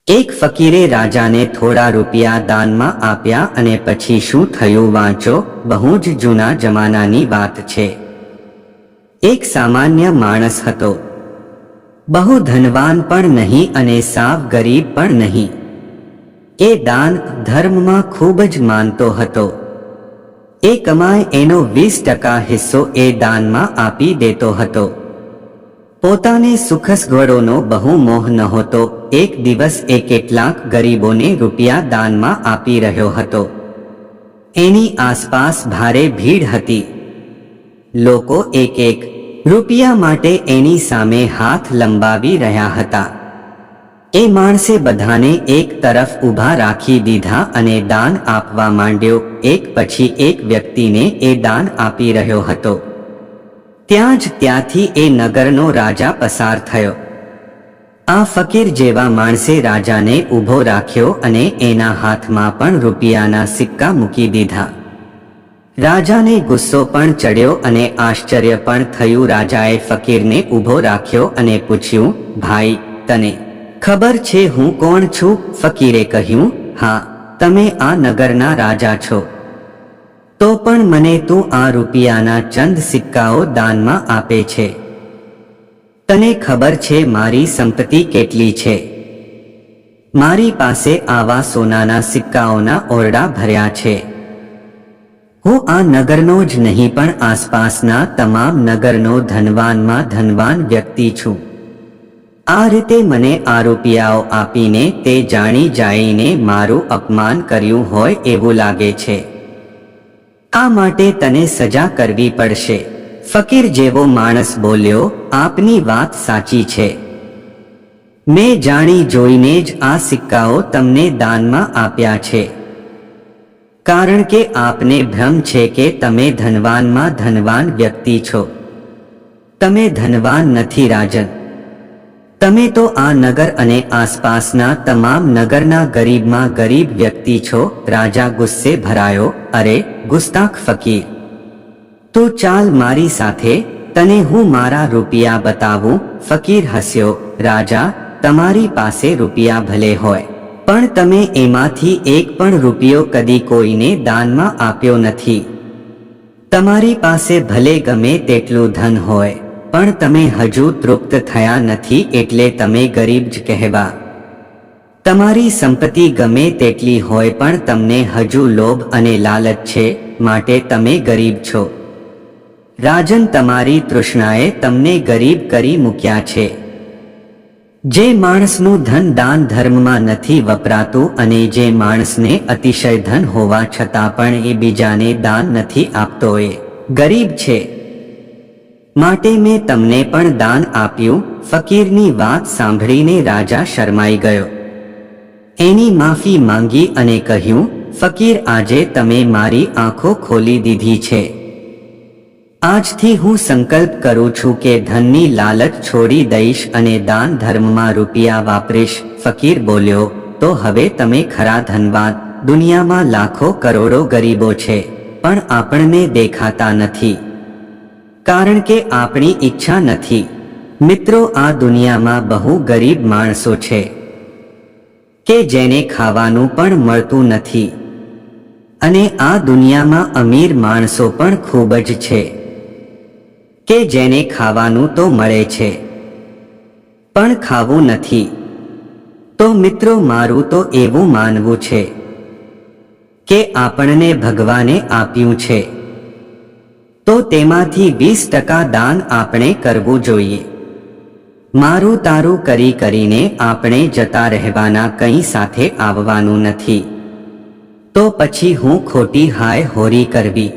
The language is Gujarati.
એક ફકીરે રાજાને થોડા રૂપિયા દાનમાં આપ્યા અને પછી શું થયું વાંચો. બહુ જ જૂના જમાનાની વાત છે. એક સામાન્ય માણસ હતો. બહુ ધનવાન પણ નહીં અને સાવ ગરીબ પણ નહીં. એ દાન ધર્મમાં ખૂબ જ માનતો હતો. એ કમાય એનો 20% હિસ્સો એ દાનમાં આપી દેતો હતો. પોતાને સુખસગવડોનો બહુ મોહ નહોતો. એક દિવસ એ કેટલાક ગરીબોને રૂપિયા દાનમાં આપી રહ્યો હતો. એની આસપાસ ભારે ભીડ હતી. લોકો એક રૂપિયા માટે એની સામે હાથ લંબાવી રહ્યા હતા. એ માણસે બધાને એક તરફ ઊભા રાખી દીધા અને દાન આપવા માંડ્યો. એક પછી એક વ્યક્તિને એ દાન આપી રહ્યો હતો. ત્યાંથી એ નગરનો રાજા પસાર થયો. આ ફકીર જેવા માણસે રાજાને ઊભો રાખ્યો અને એના હાથમાં પણ રૂપિયાના સિક્કા મૂકી દીધા. રાજાને ગુસ્સો પણ ચડ્યો અને આશ્ચર્ય પણ થયું. રાજાએ ફકીરને ઊભો રાખ્યો અને પૂછ્યું, ભાઈ, તને ખબર છે હું કોણ છું? ફકીરે કહ્યું, હા, તમે આ નગરના રાજા છો. તો પણ મને તું આ રૂપિયાના ચંદ સિક્કાઓ દાનમાં આપે છે. તને ખબર છે મારી સંપત્તિ કેટલી છે? મારી પાસે આવા સોનાના સિક્કાઓના ઓરડા ભર્યા છે. હું આ નગરનો જ નહીં પણ આસપાસના તમામ નગરનો ધનવાનમાં ધનવાન વ્યક્તિ છું. આ રીતે મને આ રૂપિયાઓ આપીને તે જાણી જાણીને મારું અપમાન કર્યું હોય એવું લાગે છે. આ માટે તને સજા કરવી પડશે. ફકીર જેવો માણસ બોલ્યો, આપની વાત સાચી છે. મેં જાણી જોઈને જ આ સિક્કાઓ તમને દાનમાં આપ્યા છે. કારણ કે આપને ભ્રમ છે કે તમે ધનવાનમાં ધનવાન વ્યક્તિ છો. તમે ધનવાન નથી રાજન. તમે તો આ નગર અને આસપાસના તમામ નગરના ગરીબમાં ગરીબ વ્યક્તિ છો. રાજા ગુસ્સે ભરાયો, અરે ગુસ્તાખ ફકીર, તો ચાલ મારી સાથે, તને હું મારા રૂપિયા બતાવું. ફકીર હસ્યો, રાજા, તમારી પાસે રૂપિયા ભલે હોય પણ તમે એમાંથી એક પણ રૂપિયો કદી કોઈને દાનમાં આપ્યો નથી. તમારી પાસે ભલે ગમે તેટલું ધન હોય પણ તમે હજુ તૃપ્ત થયા નથી એટલે તમે ગરીબ જ કહેવા. તમારી સંપત્તિ ગમે તેટલી હોય પણ તમને હજુ લોભ અને લાલચ છે, માટે તમે ગરીબ છો. રાજન, તમારી તૃષ્ણાએ તમને ગરીબ કરી મૂક્યા છે. જે માણસનું ધન દાન ધર્મમાં નથી વપરાતું અને જે માણસને અતિશય ધન હોવા છતાં પણ એ બીજાને દાન નથી આપતો એ ગરીબ છે. માટે મેં તમને પણ દાન આપ્યું. ફકીરની વાત સાંભળીને રાજા શરમાઈ ગયો. એની માફી માંગી અને કહ્યું, ફકીર, આજે તમે મારી આંખો ખોલી દીધી છે. આજથી હું સંકલ્પ કરું છું કે ધનની લાલચ છોડી દઈશ અને દાન ધર્મમાં રૂપિયા વાપરીશ. ફકીર બોલ્યો, તો હવે તમે ખરા ધનવાન. દુનિયામાં લાખો કરોડો ગરીબો છે પણ આપણને દેખાતા નથી કારણ કે આપણી ઈચ્છા નથી. મિત્રો, આ દુનિયામાં બહુ ગરીબ માણસો છે કે જેને ખાવાનું પણ મળતું નથી અને આ દુનિયામાં અમીર માણસો પણ ખૂબ જ છે કે જેને ખાવાનું તો મળે છે પણ ખાવું નથી. તો મિત્રો, મારું તો એવું માનવું છે કે આપણને ભગવાને આપ્યું છે તો તેમાંથી 20% દાન આપણે કરવું જોઈએ. મારું તારું કરીને આપણે જતા રહેવાના, કંઈ સાથે આવવાનું નથી. તો પછી હું ખોટી હાય હોરી કરવી?